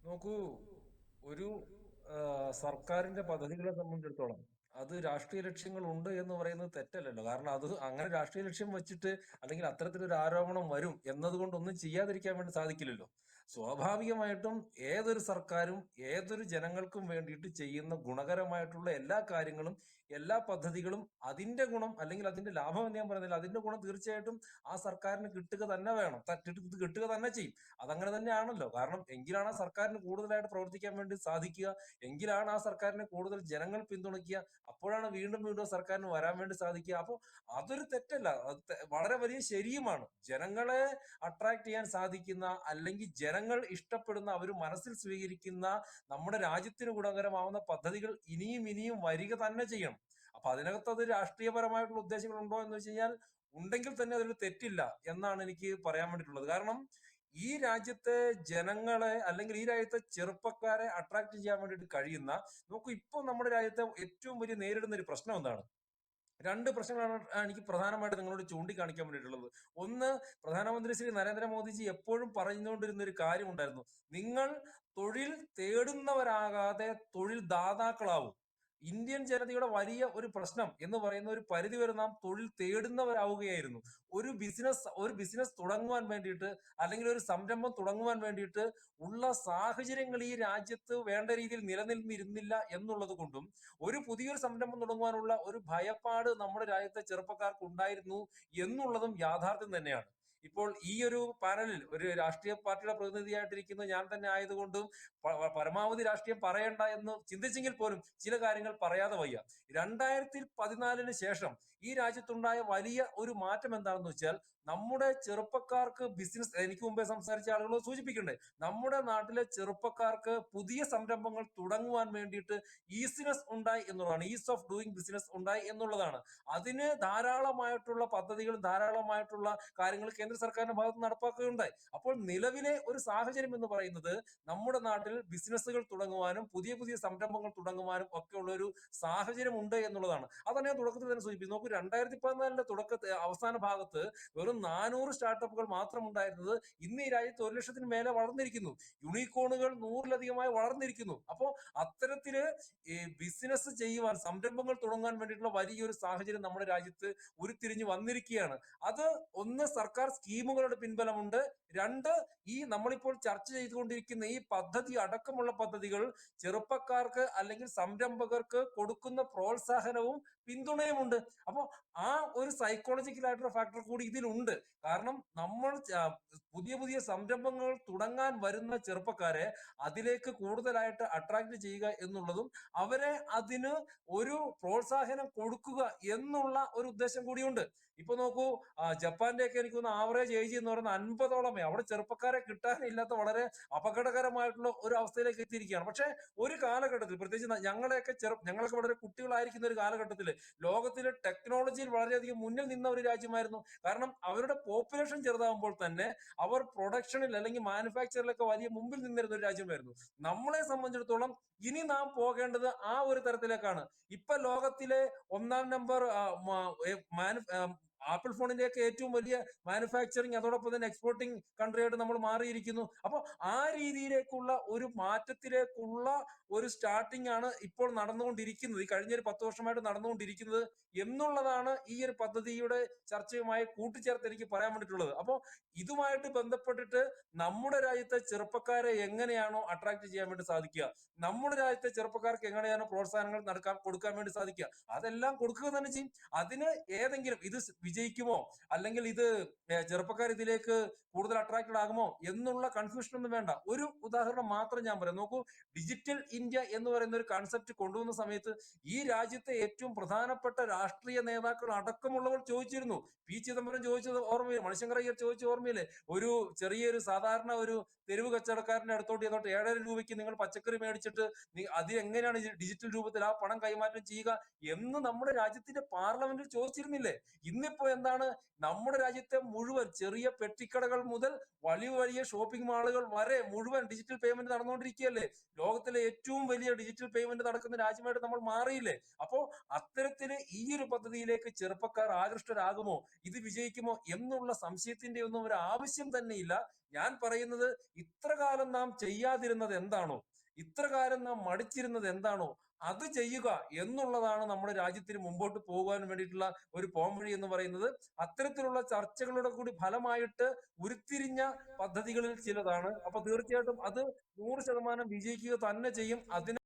നോക്കൂ, ഒരു സർക്കാരിന്റെ പദ്ധതികളെ സംബന്ധിച്ചിടത്തോളം അത് രാഷ്ട്രീയ ലക്ഷ്യങ്ങൾ ഉണ്ട് എന്ന് പറയുന്നത് തെറ്റല്ലല്ലോ. കാരണം അത് അങ്ങനെ രാഷ്ട്രീയ ലക്ഷ്യം വെച്ചിട്ട് അല്ലെങ്കിൽ അത്തരത്തിലൊരു ആരോപണം വരും എന്നതുകൊണ്ട് ഒന്നും ചെയ്യാതിരിക്കാൻ വേണ്ടി സാധിക്കില്ലല്ലോ. സ്വാഭാവികമായിട്ടും ഏതൊരു സർക്കാരും ഏതൊരു ജനങ്ങൾക്കും വേണ്ടിയിട്ട് ചെയ്യുന്ന ഗുണകരമായിട്ടുള്ള എല്ലാ കാര്യങ്ങളും എല്ലാ പദ്ധതികളും അതിന്റെ ഗുണം അല്ലെങ്കിൽ അതിന്റെ ലാഭം എന്ന് ഞാൻ പറയുന്നില്ല, അതിന്റെ ഗുണം തീർച്ചയായിട്ടും ആ സർക്കാരിന് കിട്ടുക തന്നെ വേണം, കിട്ടുക തന്നെ ചെയ്യും. അതങ്ങനെ തന്നെയാണല്ലോ. കാരണം എങ്കിലാണ് ആ സർക്കാരിന് കൂടുതലായിട്ട് പ്രവർത്തിക്കാൻ വേണ്ടി സാധിക്കുക, എങ്കിലാണ് ആ സർക്കാരിനെ കൂടുതൽ ജനങ്ങൾ പിന്തുണയ്ക്കുക, അപ്പോഴാണ് വീണ്ടും വീണ്ടും സർക്കാരിന് വരാൻ വേണ്ടി സാധിക്കുക. അപ്പോൾ അതൊരു തെറ്റല്ല, അത് വളരെ വലിയ ശരിയുമാണ്. ജനങ്ങളെ അട്രാക്ട് ചെയ്യാൻ സാധിക്കുന്ന അല്ലെങ്കിൽ ജനങ്ങൾ ഇഷ്ടപ്പെടുന്ന അവർ മനസ്സിൽ സ്വീകരിക്കുന്ന നമ്മുടെ രാജ്യത്തിന് ഗുണകരമാവുന്ന പദ്ധതികൾ ഇനിയും ഇനിയും വരിക തന്നെ ചെയ്യണം. അപ്പൊ അതിനകത്ത് അത് രാഷ്ട്രീയപരമായിട്ടുള്ള ഉദ്ദേശങ്ങൾ ഉണ്ടോ എന്ന് വെച്ച് കഴിഞ്ഞാൽ ഉണ്ടെങ്കിൽ തന്നെ അതിൽ തെറ്റില്ല എന്നാണ് എനിക്ക് പറയാൻ വേണ്ടിയിട്ടുള്ളത്. കാരണം ഈ രാജ്യത്തെ ജനങ്ങളെ അല്ലെങ്കിൽ ഈ രാജ്യത്തെ ചെറുപ്പക്കാരെ അട്രാക്ട് ചെയ്യാൻ വേണ്ടിയിട്ട് കഴിയുന്ന, നോക്കൂ, ഇപ്പൊ നമ്മുടെ രാജ്യത്തെ ഏറ്റവും വലിയ നേരിടുന്ന ഒരു പ്രശ്നം എന്താണ്? രണ്ട് പ്രശ്നങ്ങളാണ് എനിക്ക് പ്രധാനമായിട്ട് നിങ്ങളോട് ചൂണ്ടിക്കാണിക്കാൻ വേണ്ടിയിട്ടുള്ളത്. ഒന്ന്, പ്രധാനമന്ത്രി ശ്രീ നരേന്ദ്രമോദിജി എപ്പോഴും പറഞ്ഞുകൊണ്ടിരുന്ന ഒരു കാര്യം ഉണ്ടായിരുന്നു: നിങ്ങൾ തൊഴിൽ തേടുന്നവരാകാതെ തൊഴിൽ ദാതാക്കളാവും. ഇന്ത്യൻ ജനതയുടെ വലിയ ഒരു പ്രശ്നം എന്ന് പറയുന്ന ഒരു പരിധി വരെ നാം തൊഴിൽ തേടുന്നവരാവുകയായിരുന്നു. ഒരു ബിസിനസ് തുടങ്ങുവാൻ വേണ്ടിയിട്ട് അല്ലെങ്കിൽ ഒരു സംരംഭം തുടങ്ങുവാൻ വേണ്ടിയിട്ട് ഉള്ള സാഹചര്യങ്ങൾ ഈ രാജ്യത്ത് വേണ്ട രീതിയിൽ നിലനിന്നിരുന്നില്ല എന്നുള്ളത് കൊണ്ടും ഒരു പുതിയൊരു സംരംഭം തുടങ്ങുവാനുള്ള ഒരു ഭയപ്പാട് നമ്മുടെ രാജ്യത്തെ ചെറുപ്പക്കാർക്ക് ഉണ്ടായിരുന്നു എന്നുള്ളതും യാഥാർത്ഥ്യം തന്നെയാണ്. ഇപ്പോൾ ഈ ഒരു പാനലിൽ ഒരു രാഷ്ട്രീയ പാർട്ടിയുടെ പ്രതിനിധിയായിട്ടിരിക്കുന്ന ഞാൻ തന്നെ ആയതുകൊണ്ടും പരമാവധി രാഷ്ട്രീയം പറയണ്ട എന്ന് ചിന്തിച്ചെങ്കിൽ പോലും ചില കാര്യങ്ങൾ പറയാതെ വയ്യ. 2014 ശേഷം ഈ രാജ്യത്തുണ്ടായ വലിയ ഒരു മാറ്റം എന്താണെന്ന് വെച്ചാൽ, നമ്മുടെ ചെറുപ്പക്കാർക്ക് ബിസിനസ്, എനിക്ക് മുമ്പേ സംസാരിച്ച ആളുകൾ സൂചിപ്പിക്കണ്ടേ, നമ്മുടെ നാട്ടിലെ ചെറുപ്പക്കാർക്ക് പുതിയ സംരംഭങ്ങൾ തുടങ്ങുവാൻ വേണ്ടിയിട്ട് ഈസിനെസ് ഉണ്ടായി എന്നുള്ളതാണ്, ഈസ് ഓഫ് ഡൂയിങ് ബിസിനസ് ഉണ്ടായി എന്നുള്ളതാണ്. അതിന് ധാരാളമായിട്ടുള്ള പദ്ധതികൾ, ധാരാളമായിട്ടുള്ള കാര്യങ്ങൾ കേന്ദ്ര സർക്കാരിന്റെ ഭാഗത്ത് നടപ്പാക്കുകയുണ്ടായി. അപ്പോൾ നിലവിലെ ഒരു സാഹചര്യം എന്ന് പറയുന്നത് നമ്മുടെ നാട്ടിൽ ബിസിനസ്സുകൾ തുടങ്ങുവാനും പുതിയ പുതിയ സംരംഭങ്ങൾ തുടങ്ങുവാനും ഒക്കെ ഉള്ള ഒരു സാഹചര്യം ഉണ്ട് എന്നുള്ളതാണ്. അതാണ് ഞാൻ തുടക്കത്തിൽ തന്നെ സൂചിപ്പിച്ചത്. നോക്കൂ, 2014 അവസാന ഭാഗത്ത് വെറും 400 സ്റ്റാർട്ടപ്പുകൾ മാത്രം ഉണ്ടായിരുന്നത് ഇന്ന് ഈ രാജ്യത്ത് 1 ലക്ഷത്തിന് മേലെ വളർന്നിരിക്കുന്നു. യൂണിക്കോണുകൾ 100-ലധികമായി വളർന്നിരിക്കുന്നു. അപ്പോൾ അത്തരത്തില് ഈ ബിസിനസ് ചെയ്യുവാൻ, സംരംഭങ്ങൾ തുടങ്ങാൻ വേണ്ടിയിട്ടുള്ള വലിയൊരു സാഹചര്യം നമ്മുടെ രാജ്യത്ത് ഉരുത്തിരിഞ്ഞു വന്നിരിക്കുകയാണ്. അത് ഒന്ന്, സർക്കാർ സ്കീമുകളുടെ പിൻബലമുണ്ട്; രണ്ട്, ഈ നമ്മളിപ്പോൾ ചർച്ച ചെയ്തുകൊണ്ടിരിക്കുന്ന ഈ പദ്ധതി അടക്കമുള്ള പദ്ധതികൾ ചെറുപ്പക്കാർക്ക് അല്ലെങ്കിൽ സംരംഭകർക്ക് കൊടുക്കുന്ന പ്രോത്സാഹനവും പിന്തുണയുമുണ്ട്. അപ്പോൾ ആ ഒരു സൈക്കോളജിക്കൽ ആയിട്ടുള്ള ഫാക്ടർ കൂടി ഇതിലുണ്ട്. കാരണം നമ്മൾ പുതിയ പുതിയ സംരംഭങ്ങൾ തുടങ്ങാൻ വരുന്ന ചെറുപ്പക്കാരെ അതിലേക്ക് കൂടുതലായിട്ട് അട്രാക്ട് ചെയ്യുക എന്നുള്ളതും അവരെ അതിന് ഒരു പ്രോത്സാഹനം കൊടുക്കുക എന്നുള്ള ഒരു ഉദ്ദേശം കൂടിയുണ്ട്. ഇപ്പൊ നോക്കൂ, ജപ്പാന്റെ ഒക്കെ എനിക്ക് തോന്നുന്നു ആവറേജ് ഏജ് എന്ന് പറയുന്നത് 50ഓളമേ. അവിടെ ചെറുപ്പക്കാരെ കിട്ടാനില്ലാത്ത വളരെ അപകടകരമായിട്ടുള്ള ഒരു അവസ്ഥയിലേക്ക് എത്തിയിരിക്കുകയാണ്. പക്ഷെ ഒരു കാലഘട്ടത്തിൽ, പ്രത്യേകിച്ച് ഞങ്ങളൊക്കെ വളരെ കുട്ടികളായിരിക്കുന്ന ഒരു കാലഘട്ടത്തിൽ ലോകത്തിലെ ടെക്നോളജിയിൽ വളരെയധികം മുന്നിൽ നിന്ന ഒരു രാജ്യമായിരുന്നു. കാരണം അവരുടെ പോപ്പുലേഷൻ ചെറുതാകുമ്പോൾ തന്നെ അവർ പ്രൊഡക്ഷനിൽ അല്ലെങ്കിൽ മാനുഫാക്ചറിലൊക്കെ വലിയ മുമ്പിൽ നിന്നിരുന്ന ഒരു രാജ്യമായിരുന്നു. നമ്മളെ സംബന്ധിച്ചിടത്തോളം ഇനി നാം പോകേണ്ടത് ആ ഒരു തരത്തിലേക്കാണ്. ഇപ്പൊ ലോകത്തിലെ ഒന്നാം നമ്പർ ആപ്പിൾ ഫോണിന്റെയൊക്കെ ഏറ്റവും വലിയ മാനുഫാക്ചറിങ്, അതോടൊപ്പം തന്നെ എക്സ്പോർട്ടിംഗ് കൺട്രി ആയിട്ട് നമ്മൾ മാറിയിരിക്കുന്നു. അപ്പൊ ആ രീതിയിലേക്കുള്ള ഒരു മാറ്റത്തിലേക്കുള്ള ഒരു സ്റ്റാർട്ടിംഗ് ആണ് ഇപ്പോൾ നടന്നുകൊണ്ടിരിക്കുന്നത്, ഈ കഴിഞ്ഞ ഒരു 10 വർഷമായിട്ട് നടന്നുകൊണ്ടിരിക്കുന്നത് എന്നുള്ളതാണ് ഈ ഒരു പദ്ധതിയുടെ ചർച്ചയുമായി കൂട്ടിച്ചേർത്ത് എനിക്ക് പറയാൻ വേണ്ടിയിട്ടുള്ളത്. അപ്പോൾ ഇതുമായിട്ട് ബന്ധപ്പെട്ടിട്ട് നമ്മുടെ രാജ്യത്തെ ചെറുപ്പക്കാരെ എങ്ങനെയാണോ അട്രാക്ട് ചെയ്യാൻ വേണ്ടി സാധിക്കുക, നമ്മുടെ രാജ്യത്തെ ചെറുപ്പക്കാർക്ക് എങ്ങനെയാണോ പ്രോത്സാഹനങ്ങൾ കൊടുക്കാൻ വേണ്ടി സാധിക്കുക, അതെല്ലാം കൊടുക്കുക തന്നെ ചെയ്യും. അതിന് ഏതെങ്കിലും ഇത് വിജയിക്കുമോ അല്ലെങ്കിൽ ഇത് ചെറുപ്പക്കാർ ഇതിലേക്ക് കൂടുതൽ അട്രാക്റ്റഡ് ആകുമോ എന്നുള്ള കൺഫ്യൂഷൻ ഒന്നും വേണ്ട. ഒരു ഉദാഹരണം മാത്രം ഞാൻ പറയാം. നോക്കൂ, ഡിജിറ്റൽ ഇന്ത്യ എന്ന് പറയുന്ന ഒരു കൺസെപ്റ്റ് കൊണ്ടുവന്ന സമയത്ത് ഈ രാജ്യത്തെ ഏറ്റവും പ്രധാനപ്പെട്ട രാഷ്ട്രീയ നേതാക്കൾ അടക്കമുള്ളവർ ചോദിച്ചിരുന്നു. പി ചിദംബരം ചോദിച്ചത് ഓർമ്മയില്ല, മണിശങ്കർ അയ്യർ ചോദിച്ച ഓർമ്മയില്ലേ, ഒരു ചെറിയൊരു സാധാരണ ഒരു തെരുവ് കച്ചവടക്കാരന്റെ അടുത്തോട്ട് 7.5 രൂപയ്ക്ക് നിങ്ങൾ പച്ചക്കറി മേടിച്ചിട്ട് അത് എങ്ങനെയാണ് ഡിജിറ്റൽ രൂപത്തിൽ ആ പണം കൈമാറ്റം ചെയ്യുക എന്ന് നമ്മുടെ രാജ്യത്തിന്റെ പാർലമെന്റിൽ ചോദിച്ചിരുന്നില്ലേ? ഇന്നിപ്പോ എന്താണ്, നമ്മുടെ രാജ്യത്തെ മുഴുവൻ ചെറിയ പെട്ടിക്കടകൾ മുതൽ വലിയ വലിയ ഷോപ്പിംഗ് മാളുകൾ വരെ മുഴുവൻ ഡിജിറ്റൽ പേയ്മെന്റ് നടന്നുകൊണ്ടിരിക്കുകയല്ലേ? ലോകത്തിലെ ഏറ്റവും വലിയ ഡിജിറ്റൽ പേയ്മെന്റ് നടക്കുന്ന രാജ്യമായിട്ട് നമ്മൾ മാറിയില്ലേ? അപ്പോ അത്തരത്തില് ഈ ഒരു പദ്ധതിയിലേക്ക് ചെറുപ്പക്കാർ ആകൃഷ്ടരാകുമോ, ഇത് വിജയിക്കുമോ എന്നുള്ള സംശയത്തിന്റെ ഒന്നും ഒരു ആവശ്യം തന്നെയില്ല. ഞാൻ പറയുന്നത് ഇത്ര കാലം നാം ചെയ്യാതിരുന്നത് എന്താണോ, ഇത്ര കാലം നാം മടിച്ചിരുന്നത് എന്താണോ അത് ചെയ്യുക എന്നുള്ളതാണ് നമ്മുടെ രാജ്യത്തിന് മുമ്പോട്ട് പോകുവാൻ വേണ്ടിയിട്ടുള്ള ഒരു പോംവഴി എന്ന് പറയുന്നത്. അത്തരത്തിലുള്ള ചർച്ചകളുടെ കൂടി ഫലമായിട്ട് ഉരുത്തിരിഞ്ഞ പദ്ധതികളിൽ ചിലതാണ്. അപ്പൊ തീർച്ചയായിട്ടും അത് 100% വിജയിക്കുക തന്നെ ചെയ്യും. അതിന്